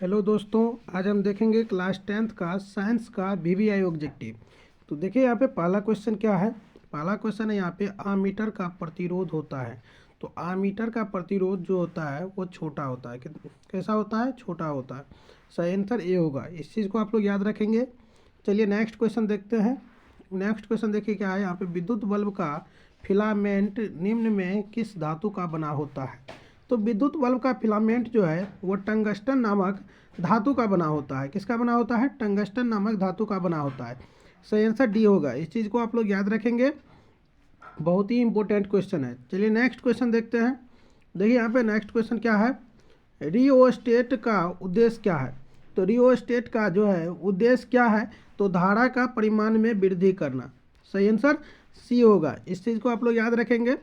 Hello दोस्तों, आज हम देखेंगे क्लास 10th का साइंस का वीवीआई ऑब्जेक्टिव। तो देखिए यहाँ पे पहला क्वेश्चन क्या है। पहला क्वेश्चन है यहाँ पे आमीटर का प्रतिरोध होता है। तो आमीटर का प्रतिरोध जो होता है वो छोटा होता है। कैसा होता है? छोटा होता है। सही आंसर ए होगा। इस चीज़ को आप लोग याद रखेंगे। चलिए नेक्स्ट क्वेश्चन देखते हैं। नेक्स्ट क्वेश्चन देखिए क्या है यहाँ पे। विद्युत बल्ब का फिलामेंट निम्न में किस धातु का बना होता है? तो विद्युत बल्ब का फिलामेंट जो है वो टंगस्टन नामक धातु का बना होता है। किसका बना होता है? टंगस्टन नामक धातु का बना होता है। सही आंसर डी होगा। इस चीज़ को आप लोग याद रखेंगे, बहुत ही इंपॉर्टेंट क्वेश्चन है। चलिए नेक्स्ट क्वेश्चन देखते हैं। देखिए यहाँ पे नेक्स्ट क्वेश्चन क्या है। रिओस्टेट का उद्देश्य क्या है? तो रिओस्टेट का जो है उद्देश्य क्या है? तो धारा का परिमाण में वृद्धि करना। सही आंसर सी होगा। इस चीज़ को आप लोग याद रखेंगे।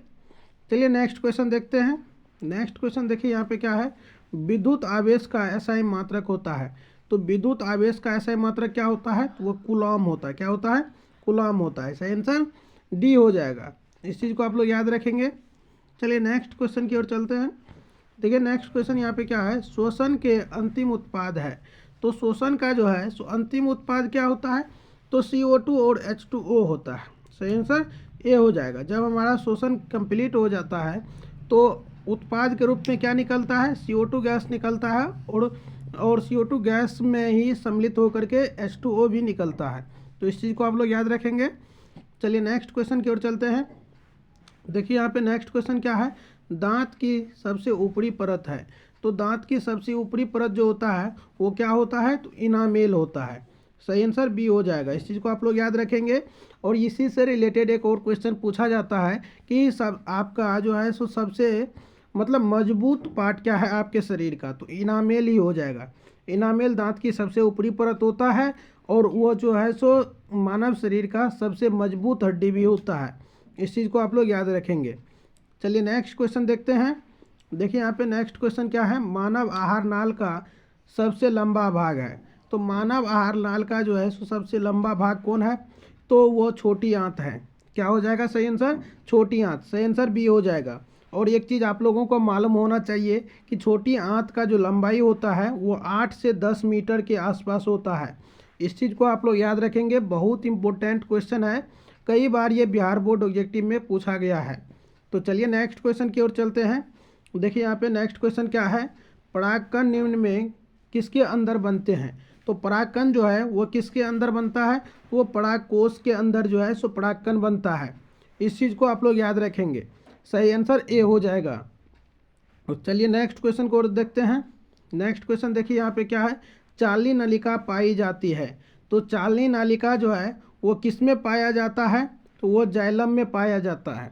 चलिए नेक्स्ट क्वेश्चन देखते हैं। नेक्स्ट क्वेश्चन देखिए यहाँ पे क्या है। विद्युत आवेश का एसआई मात्रक होता है। तो विद्युत आवेश का एसआई मात्रक क्या होता है? तो वो कूलॉम होता है। क्या होता है? कूलॉम होता है। सही आंसर डी हो जाएगा। इस चीज़ को आप लोग याद रखेंगे। चलिए नेक्स्ट क्वेश्चन की ओर चलते हैं। देखिए नेक्स्ट क्वेश्चन यहाँ पे क्या है। श्वसन के अंतिम उत्पाद है। तो श्वसन का जो है अंतिम उत्पाद क्या होता है? तो CO2 और H2O होता है। सही आंसर ए हो जाएगा। जब हमारा श्वसन कंप्लीट हो जाता है तो उत्पाद के रूप में क्या निकलता है? CO2 गैस निकलता है और CO2 गैस में ही सम्मिलित होकर के H2O भी निकलता है। तो इस चीज़ को आप लोग याद रखेंगे। चलिए नेक्स्ट क्वेश्चन की ओर चलते हैं। देखिए यहाँ पे नेक्स्ट क्वेश्चन क्या है। दांत की सबसे ऊपरी परत है। तो दांत की सबसे ऊपरी परत जो होता है वो क्या होता है? तो इनामेल होता है। सही आंसर बी हो जाएगा। इस चीज़ को आप लोग याद रखेंगे। और इसी से रिलेटेड एक और क्वेश्चन पूछा जाता है कि सब आपका जो है सो सबसे मतलब मजबूत पार्ट क्या है आपके शरीर का? तो इनामेल ही हो जाएगा। इनामेल दांत की सबसे ऊपरी परत होता है और वो जो है सो मानव शरीर का सबसे मजबूत हड्डी भी होता है। इस चीज़ को आप लोग याद रखेंगे। चलिए नेक्स्ट क्वेश्चन देखते हैं। देखिए यहाँ पे नेक्स्ट क्वेश्चन क्या है। मानव आहार नाल का सबसे लंबा भाग है। तो मानव आहार नाल का जो है सो सबसे लंबा भाग कौन है? तो वो छोटी आंत है। क्या हो जाएगा सही आंसर? छोटी आंत। सही आंसर बी हो जाएगा। और एक चीज़ आप लोगों को मालूम होना चाहिए कि छोटी आंत का जो लंबाई होता है वो 8 से 10 मीटर के आसपास होता है। इस चीज़ को आप लोग याद रखेंगे। बहुत इंपॉर्टेंट क्वेश्चन है। कई बार ये बिहार बोर्ड ऑब्जेक्टिव में पूछा गया है। तो चलिए नेक्स्ट क्वेश्चन की ओर चलते हैं। देखिए यहाँ पे नेक्स्ट क्वेश्चन क्या है। परागकण निम्न में किसके अंदर बनते हैं? तो परागकण जो है वो किसके अंदर बनता है? वो परागकोश के अंदर जो है सो परागकण बनता है। इस चीज़ को आप लोग याद रखेंगे। सही आंसर ए हो जाएगा। तो चलिए नेक्स्ट क्वेश्चन को और देखते हैं। नेक्स्ट क्वेश्चन देखिए यहाँ पे क्या है। चालनी नलिका पाई जाती है। तो चालनी नलिका जो है वो किस में पाया जाता है? तो वो जाइलम में पाया जाता है।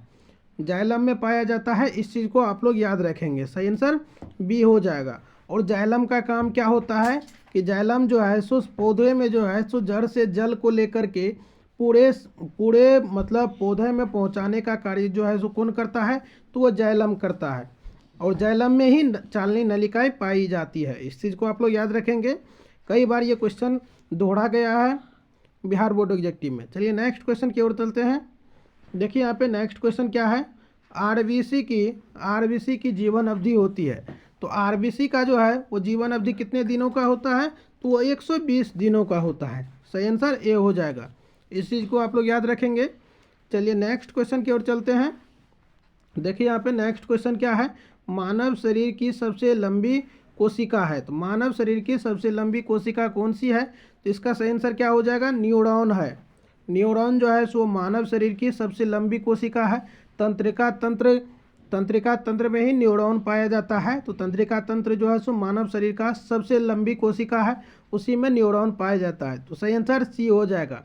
जाइलम में पाया जाता है। इस चीज़ को आप लोग याद रखेंगे। सही आंसर बी हो जाएगा। और जाइलम का काम क्या होता है कि जाइलम जो है सो पौधे में जो है सो जड़ से जल को लेकर के पूरे पूरे मतलब पौधे में पहुंचाने का कार्य जो है सो कौन करता है? तो वो जाइलम करता है। और जाइलम में ही चालनी नलिकाएं पाई जाती है। इस चीज़ को आप लोग याद रखेंगे। कई बार ये क्वेश्चन दोहरा गया है बिहार बोर्ड ऑब्जेक्टिव में। चलिए नेक्स्ट क्वेश्चन की ओर चलते हैं। देखिए यहाँ पे नेक्स्ट क्वेश्चन क्या है। आरबीसी की जीवन अवधि होती है। तो आरबीसी का जो है वो जीवन अवधि कितने दिनों का होता है? तो वो 120 दिनों का होता है। सही आंसर ए हो जाएगा। इस चीज़ को आप लोग याद रखेंगे। चलिए नेक्स्ट क्वेश्चन की ओर चलते हैं। देखिए यहाँ पे नेक्स्ट क्वेश्चन क्या है। मानव शरीर की सबसे लंबी कोशिका है। तो मानव शरीर की सबसे लंबी कोशिका कौन सी है? तो इसका सही आंसर क्या हो जाएगा? न्यूरॉन है। न्यूरॉन जो है सो मानव शरीर की सबसे लंबी कोशिका है। तंत्रिका तंत्र में ही न्यूरॉन पाया जाता है। तो तंत्रिका तंत्र जो है सो मानव शरीर का सबसे लंबी कोशिका है, उसी में न्यूरॉन पाया जाता है। तो सही आंसर सी हो जाएगा।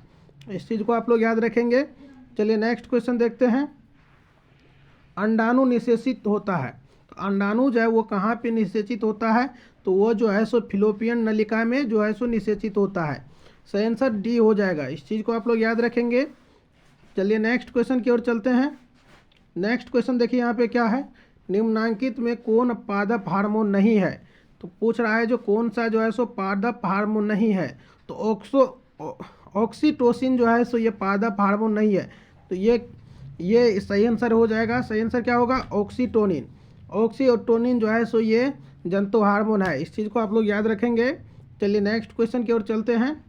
इस चीज़ को आप लोग याद रखेंगे। चलिए नेक्स्ट क्वेश्चन देखते हैं। अंडाणु निषेचित होता है। तो अंडाणु जो है वो कहाँ पे निषेचित होता है? तो वो जो है सो फिलोपियन नलिका में जो है सो निषेचित होता है। सही आंसर डी हो जाएगा। इस चीज़ को आप लोग याद रखेंगे। चलिए नेक्स्ट क्वेश्चन की ओर चलते हैं। नेक्स्ट क्वेश्चन देखिए यहाँ पे क्या है। निम्नांकित में कौन पादप हार्मोन नहीं है? तो पूछ रहा है जो कौन सा जो है सो पादप हार्मोन नहीं है। तो ऑक्सीटोसिन जो है सो ये पादप हार्मोन नहीं है। तो ये सही आंसर हो जाएगा। सही आंसर क्या होगा? ऑक्सीटोनिन। ऑक्सीटोनिन जो है सो ये जंतु हार्मोन है। इस चीज़ को आप लोग याद रखेंगे। चलिए नेक्स्ट क्वेश्चन की ओर चलते हैं।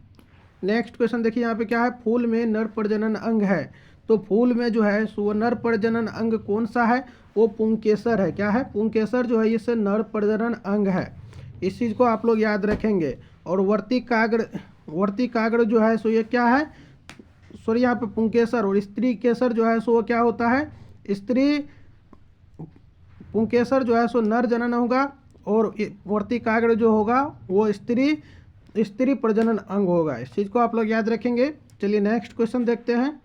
नेक्स्ट क्वेश्चन देखिए यहाँ पे क्या है, फूल में नर प्रजनन अंग है। तो फूल में जो है सो नर प्रजनन अंग कौन सा है, वो पुंकेसर है। क्या है, पुंकेसर जो है इससे नर प्रजनन अंग है। इस चीज़ को आप लोग याद रखेंगे। और वर्तिकाग्र जो है सो ये क्या है, सॉरी यहाँ पे पुंकेसर, और स्त्री केसर जो है सो वो क्या होता है, स्त्री पुंकेसर जो है सो नर जनन होगा, और वर्तिकाग्र जो होगा वो स्त्री प्रजनन अंग होगा। इस चीज़ को आप लोग याद रखेंगे। चलिए नेक्स्ट क्वेश्चन देखते हैं।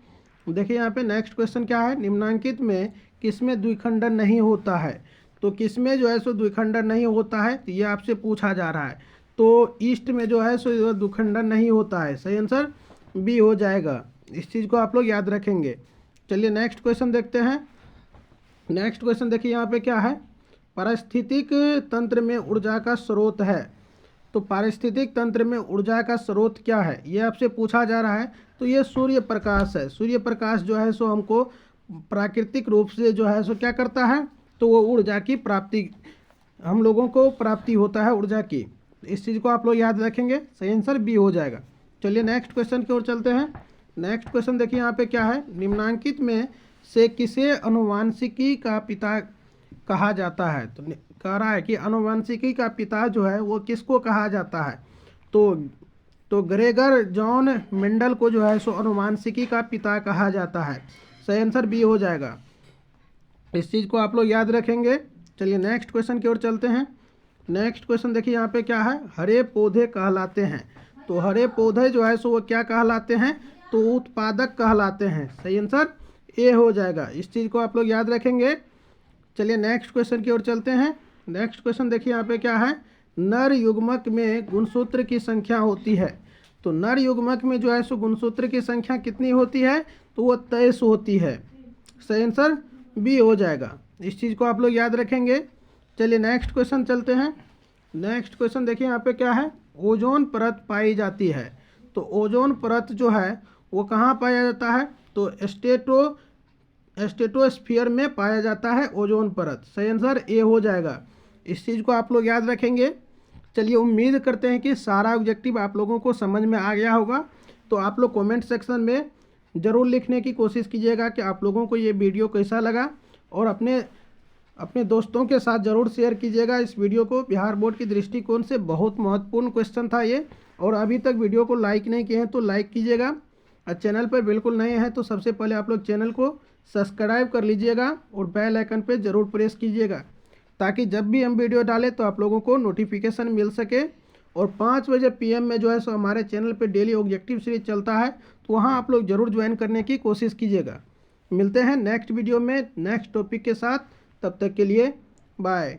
देखिए यहाँ पे नेक्स्ट क्वेश्चन क्या है, निम्नांकित में किसमें द्विखंडन नहीं होता है। तो किसमें जो है सो द्विखंडन नहीं होता है, तो ये आपसे पूछा जा रहा है। तो ईस्ट में जो है सो द्विखंडन नहीं होता है। सही आंसर बी हो जाएगा। इस चीज़ को आप लोग याद रखेंगे। चलिए नेक्स्ट क्वेश्चन देखते हैं। नेक्स्ट क्वेश्चन देखिए यहाँ पे क्या है, पारिस्थितिक तंत्र में ऊर्जा का स्रोत है। तो पारिस्थितिक तंत्र में ऊर्जा का स्रोत क्या है, ये आपसे पूछा जा रहा है। तो ये सूर्य प्रकाश है। सूर्य प्रकाश जो है सो हमको प्राकृतिक रूप से जो है सो क्या करता है, तो वो ऊर्जा की प्राप्ति, हम लोगों को प्राप्ति होता है ऊर्जा की। इस चीज़ को आप लोग याद रखेंगे। सही आंसर बी हो जाएगा। चलिए नेक्स्ट क्वेश्चन की ओर चलते हैं। नेक्स्ट क्वेश्चन देखिए यहाँ पे क्या है, निम्नांकित में से किसे अनुवांशिकी का पिता कहा जाता है। तो कह रहा है कि अनुवांशिकी का पिता जो है वो किसको कहा जाता है। तो ग्रेगर जॉन मेंडल को जो है सो अनुवांशिकी का पिता कहा जाता है। सही आंसर बी हो जाएगा। इस चीज़ को आप लोग याद रखेंगे। चलिए नेक्स्ट क्वेश्चन की ओर चलते हैं। नेक्स्ट क्वेश्चन देखिए यहाँ पे क्या है, हरे पौधे कहलाते हैं। तो हरे पौधे जो है सो वो क्या कहलाते हैं, तो उत्पादक कहलाते हैं। सही आंसर ए हो जाएगा। इस चीज़ को आप लोग याद रखेंगे। चलिए नेक्स्ट क्वेश्चन की ओर चलते हैं। नेक्स्ट क्वेश्चन देखिए यहाँ पे क्या है, नर युग्मक में गुणसूत्र की संख्या होती है। तो नर युग्मक में जो है सो गुणसूत्र की संख्या कितनी होती है, तो वो 23 होती है। सही आंसर बी हो जाएगा। इस चीज़ को आप लोग याद रखेंगे। चलिए नेक्स्ट क्वेश्चन चलते हैं। नेक्स्ट क्वेश्चन देखिए यहाँ पे क्या है, ओजोन परत पाई जाती है। तो ओजोन परत जो है वो कहाँ पाया जाता है, तो स्ट्रेटोस्फीयर में पाया जाता है ओजोन परत। सही आंसर ए हो जाएगा। इस चीज़ को आप लोग याद रखेंगे। चलिए उम्मीद करते हैं कि सारा ऑब्जेक्टिव आप लोगों को समझ में आ गया होगा। तो आप लोग कमेंट सेक्शन में ज़रूर लिखने की कोशिश कीजिएगा कि आप लोगों को ये वीडियो कैसा लगा, और अपने दोस्तों के साथ ज़रूर शेयर कीजिएगा इस वीडियो को। बिहार बोर्ड की दृष्टिकोण से बहुत महत्वपूर्ण क्वेश्चन था ये। और अभी तक वीडियो को लाइक नहीं किए हैं तो लाइक कीजिएगा, और चैनल पर बिल्कुल नए हैं तो सबसे पहले आप लोग चैनल को सब्सक्राइब कर लीजिएगा और बेल आइकन पे ज़रूर प्रेस कीजिएगा, ताकि जब भी हम वीडियो डालें तो आप लोगों को नोटिफिकेशन मिल सके। और 5 बजे PM में जो है सो हमारे चैनल पे डेली ऑब्जेक्टिव सीरीज चलता है, तो वहाँ आप लोग ज़रूर ज्वाइन करने की कोशिश कीजिएगा। मिलते हैं नेक्स्ट वीडियो में नेक्स्ट टॉपिक के साथ। तब तक के लिए बाय।